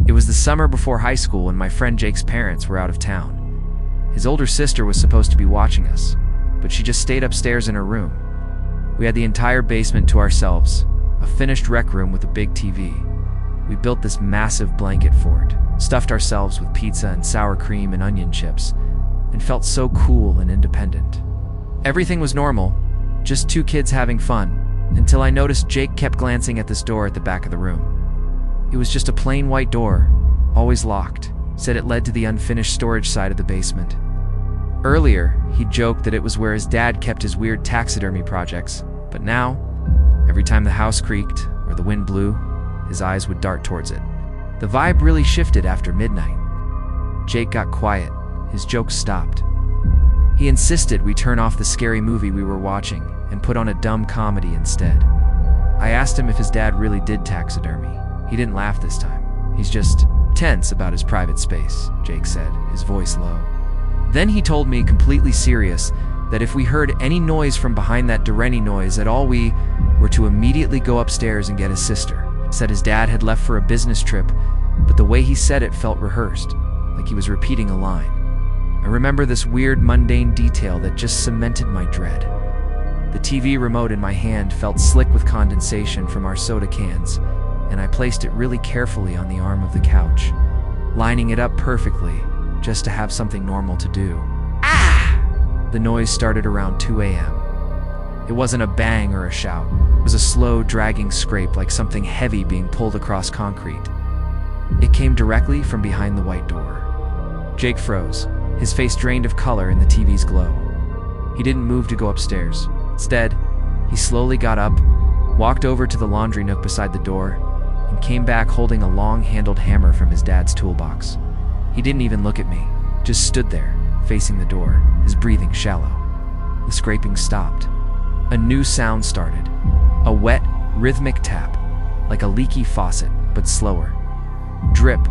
It was the summer before high school and my friend Jake's parents were out of town. His older sister was supposed to be watching us, but she just stayed upstairs in her room. We had the entire basement to ourselves, a finished rec room with a big TV. We built this massive blanket fort, stuffed ourselves with pizza and sour cream and onion chips, and felt so cool and independent. Everything was normal, just two kids having fun, until I noticed Jake kept glancing at this door at the back of the room. It was just a plain white door, always locked, said it led to the unfinished storage side of the basement. Earlier, he joked that it was where his dad kept his weird taxidermy projects, but now, every time the house creaked or the wind blew, his eyes would dart towards it. The vibe really shifted after midnight. Jake got quiet, his jokes stopped. He insisted we turn off the scary movie we were watching and put on a dumb comedy instead. I asked him if his dad really did taxidermy. He didn't laugh this time. He's just tense about his private space, Jake said, his voice low. Then he told me, completely serious, that if we heard any noise from behind that Dureni noise at all, we were to immediately go upstairs and get his sister. Said his dad had left for a business trip, but the way he said it felt rehearsed, like he was repeating a line. I remember this weird, mundane detail that just cemented my dread. The TV remote in my hand felt slick with condensation from our soda cans, and I placed it really carefully on the arm of the couch, lining it up perfectly, just to have something normal to do. Ah! The noise started around 2 a.m. It wasn't a bang or a shout. It was a slow, dragging scrape like something heavy being pulled across concrete. It came directly from behind the white door. Jake froze, his face drained of color in the TV's glow. He didn't move to go upstairs. Instead, he slowly got up, walked over to the laundry nook beside the door, and came back holding a long-handled hammer from his dad's toolbox. He didn't even look at me, just stood there, facing the door, his breathing shallow. The scraping stopped. A new sound started. A wet, rhythmic tap, like a leaky faucet, but slower. Drip,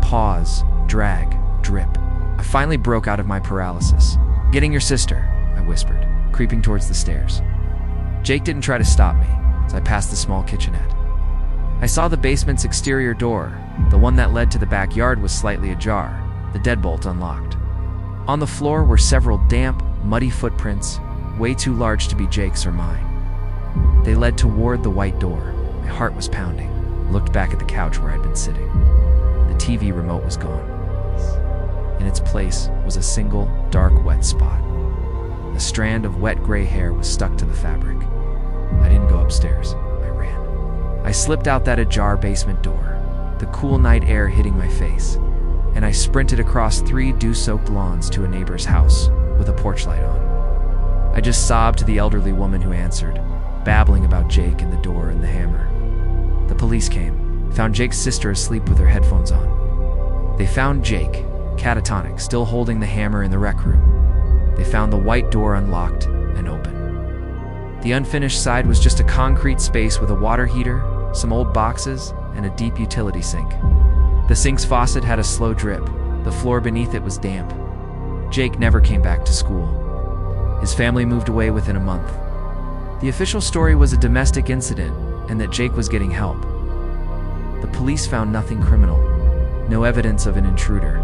pause, drag, drip. I finally broke out of my paralysis. "Getting your sister," I whispered, creeping towards the stairs. Jake didn't try to stop me as I passed the small kitchenette. I saw the basement's exterior door. The one that led to the backyard was slightly ajar, the deadbolt unlocked. On the floor were several damp, muddy footprints, way too large to be Jake's or mine. They led toward the white door. My heart was pounding. I looked back at the couch where I'd been sitting. The TV remote was gone. In its place was a single, dark, wet spot. A strand of wet gray hair was stuck to the fabric. I didn't go upstairs. I ran. I slipped out that ajar basement door, the cool night air hitting my face, and I sprinted across 3 dew-soaked lawns to a neighbor's house with a porch light on. I just sobbed to the elderly woman who answered, babbling about Jake and the door and the hammer. The police came, found Jake's sister asleep with her headphones on. They found Jake, catatonic, still holding the hammer in the rec room. They found the white door unlocked and open. The unfinished side was just a concrete space with a water heater, some old boxes, and a deep utility sink. The sink's faucet had a slow drip. The floor beneath it was damp. Jake never came back to school. His family moved away within a month. The official story was a domestic incident and that Jake was getting help. The police found nothing criminal, no evidence of an intruder.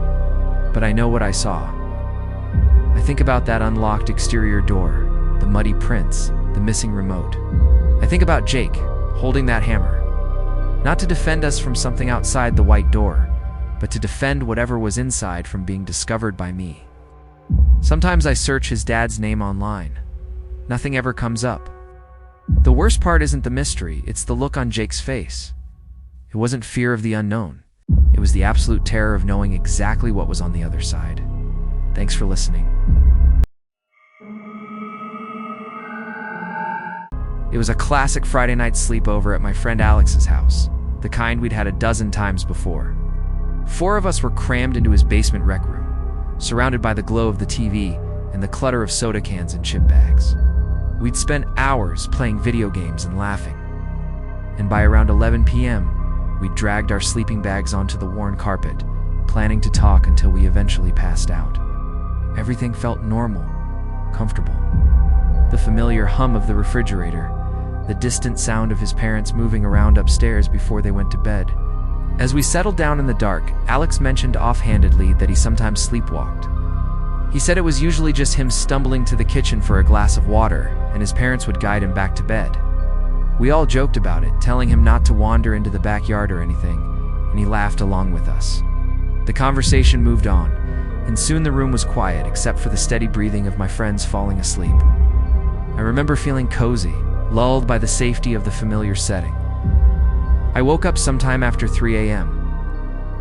But I know what I saw. I think about that unlocked exterior door, the muddy prints, the missing remote. I think about Jake, holding that hammer. Not to defend us from something outside the white door, but to defend whatever was inside from being discovered by me. Sometimes I search his dad's name online. Nothing ever comes up. The worst part isn't the mystery, it's the look on Jake's face. It wasn't fear of the unknown. It was the absolute terror of knowing exactly what was on the other side. Thanks for listening. It was a classic Friday night sleepover at my friend Alex's house, the kind we'd had a dozen times before. 4 of us were crammed into his basement rec room, surrounded by the glow of the TV and the clutter of soda cans and chip bags. We'd spent hours playing video games and laughing. And by around 11 p.m., we dragged our sleeping bags onto the worn carpet, planning to talk until we eventually passed out. Everything felt normal, comfortable. The familiar hum of the refrigerator, the distant sound of his parents moving around upstairs before they went to bed. As we settled down in the dark, Alex mentioned offhandedly that he sometimes sleepwalked. He said it was usually just him stumbling to the kitchen for a glass of water, and his parents would guide him back to bed. We all joked about it, telling him not to wander into the backyard or anything, and he laughed along with us. The conversation moved on, and soon the room was quiet except for the steady breathing of my friends falling asleep. I remember feeling cozy, lulled by the safety of the familiar setting. I woke up sometime after 3 a.m.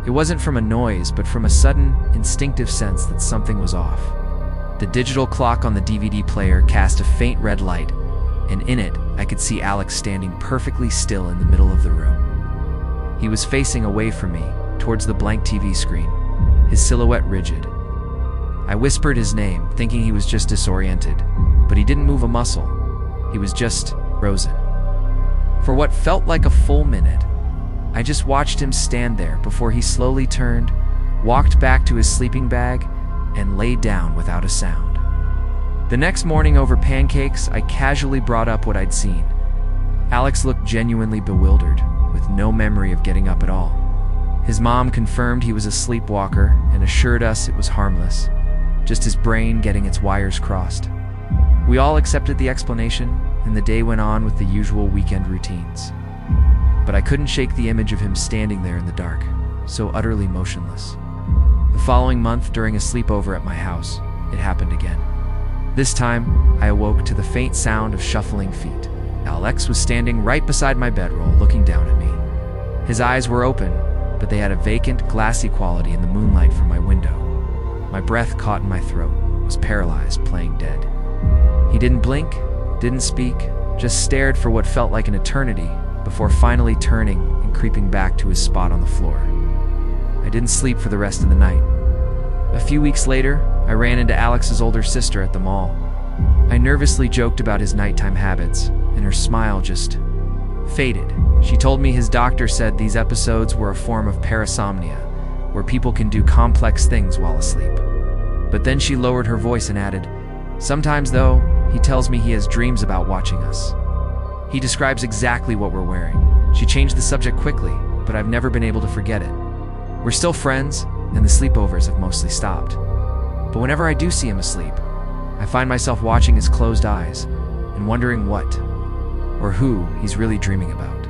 It wasn't from a noise, but from a sudden, instinctive sense that something was off. The digital clock on the DVD player cast a faint red light, and in it, I could see Alex standing perfectly still in the middle of the room. He was facing away from me, towards the blank TV screen, his silhouette rigid. I whispered his name, thinking he was just disoriented, but he didn't move a muscle. He was just frozen. For what felt like a full minute, I just watched him stand there before he slowly turned, walked back to his sleeping bag, and lay down without a sound. The next morning over pancakes, I casually brought up what I'd seen. Alex looked genuinely bewildered, with no memory of getting up at all. His mom confirmed he was a sleepwalker and assured us it was harmless, just his brain getting its wires crossed. We all accepted the explanation, and the day went on with the usual weekend routines. But I couldn't shake the image of him standing there in the dark, so utterly motionless. The following month, during a sleepover at my house, it happened again. This time, I awoke to the faint sound of shuffling feet. Alex was standing right beside my bedroll, looking down at me. His eyes were open, but they had a vacant, glassy quality in the moonlight from my window. My breath caught in my throat, was paralyzed, playing dead. He didn't blink, didn't speak, just stared for what felt like an eternity, before finally turning and creeping back to his spot on the floor. I didn't sleep for the rest of the night. A few weeks later, I ran into Alex's older sister at the mall. I nervously joked about his nighttime habits, and her smile just faded. She told me his doctor said these episodes were a form of parasomnia, where people can do complex things while asleep. But then she lowered her voice and added, "Sometimes, though, he tells me he has dreams about watching us. He describes exactly what we're wearing." She changed the subject quickly, but I've never been able to forget it. We're still friends, and the sleepovers have mostly stopped. But whenever I do see him asleep, I find myself watching his closed eyes and wondering what, or who, he's really dreaming about.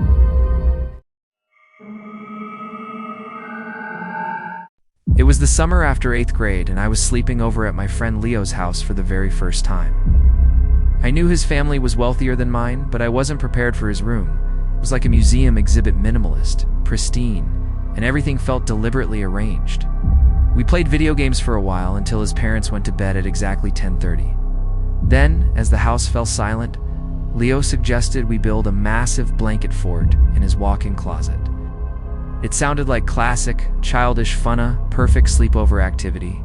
It was the summer after 8th grade, and I was sleeping over at my friend Leo's house for the very first time. I knew his family was wealthier than mine, but I wasn't prepared for his room. It was like a museum exhibit, minimalist, pristine, and everything felt deliberately arranged. We played video games for a while until his parents went to bed at exactly 10:30. Then, as the house fell silent, Leo suggested we build a massive blanket fort in his walk-in closet. It sounded like classic, childish, perfect sleepover activity.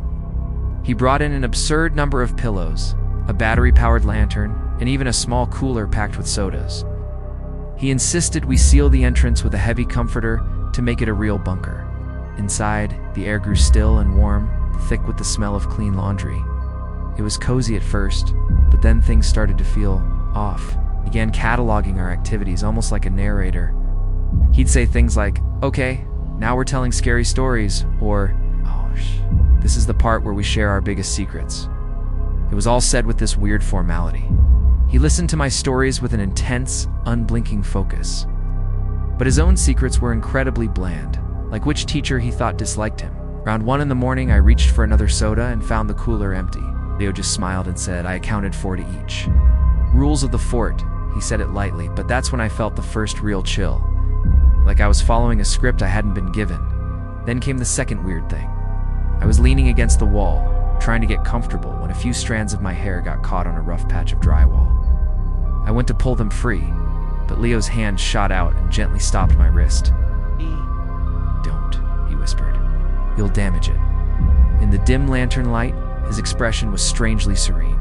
He brought in an absurd number of pillows, a battery-powered lantern, and even a small cooler packed with sodas. He insisted we seal the entrance with a heavy comforter to make it a real bunker. Inside, the air grew still and warm, thick with the smell of clean laundry. It was cozy at first, but then things started to feel off. He began cataloging our activities almost like a narrator. He'd say things like, "Okay, now we're telling scary stories," or, "This is the part where we share our biggest secrets." It was all said with this weird formality. He listened to my stories with an intense, unblinking focus. But his own secrets were incredibly bland, like which teacher he thought disliked him. Around 1 in the morning, I reached for another soda and found the cooler empty. Leo just smiled and said, "I accounted for to each." "Rules of the fort," he said it lightly, but that's when I felt the first real chill. Like I was following a script I hadn't been given. Then came the second weird thing. I was leaning against the wall, trying to get comfortable, when a few strands of my hair got caught on a rough patch of drywall. I went to pull them free, but Leo's hand shot out and gently stopped my wrist. "Don't," he whispered. "You'll damage it." In the dim lantern light, his expression was strangely serene.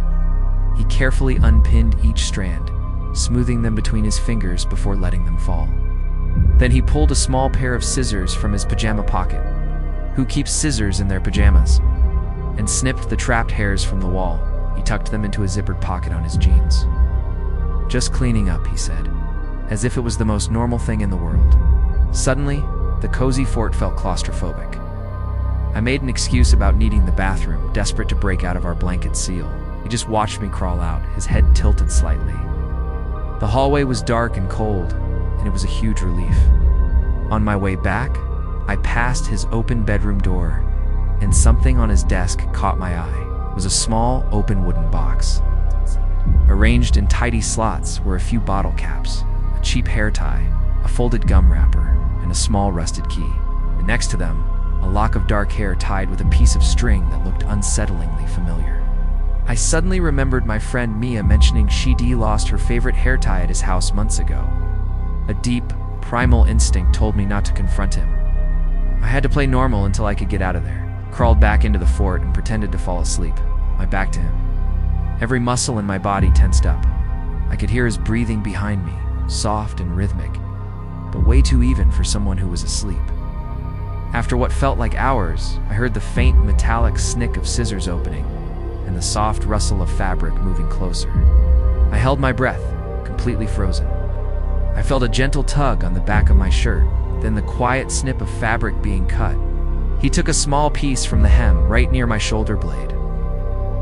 He carefully unpinned each strand, smoothing them between his fingers before letting them fall. Then he pulled a small pair of scissors from his pajama pocket. Who keeps scissors in their pajamas? And snipped the trapped hairs from the wall. He tucked them into a zippered pocket on his jeans. "Just cleaning up," he said. as if it was the most normal thing in the world. Suddenly, the cozy fort felt claustrophobic. I made an excuse about needing the bathroom, desperate to break out of our blanket seal. He just watched me crawl out, his head tilted slightly. The hallway was dark and cold, and it was a huge relief. On my way back, I passed his open bedroom door, and something on his desk caught my eye. It was a small, open wooden box. Arranged in tidy slots were a few bottle caps, a cheap hair tie, a folded gum wrapper, and a small rusted key. And next to them, a lock of dark hair tied with a piece of string that looked unsettlingly familiar. I suddenly remembered my friend Mia mentioning she'd lost her favorite hair tie at his house months ago. A deep, primal instinct told me not to confront him. I had to play normal until I could get out of there. Crawled back into the fort and pretended to fall asleep, my back to him. Every muscle in my body tensed up. I could hear his breathing behind me, soft and rhythmic, but way too even for someone who was asleep. After what felt like hours, I heard the faint metallic snick of scissors opening and the soft rustle of fabric moving closer. I held my breath, completely frozen. I felt a gentle tug on the back of my shirt, then the quiet snip of fabric being cut. He took a small piece from the hem right near my shoulder blade.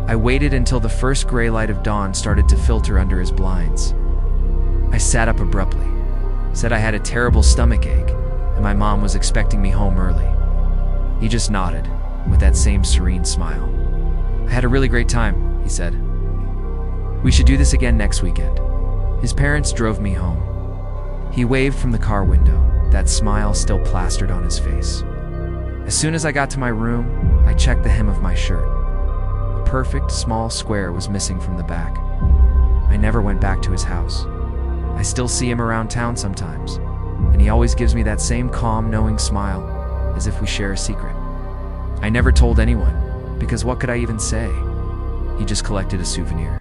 I waited until the first gray light of dawn started to filter under his blinds. I sat up abruptly, said I had a terrible stomachache, and my mom was expecting me home early. He just nodded, with that same serene smile. I had a really great time, he said. We should do this again next weekend. His parents drove me home. He waved from the car window, that smile still plastered on his face. As soon as I got to my room, I checked the hem of my shirt. A perfect, small square was missing from the back. I never went back to his house. I still see him around town sometimes, and he always gives me that same calm, knowing smile, as if we share a secret. I never told anyone, because what could I even say? He just collected a souvenir.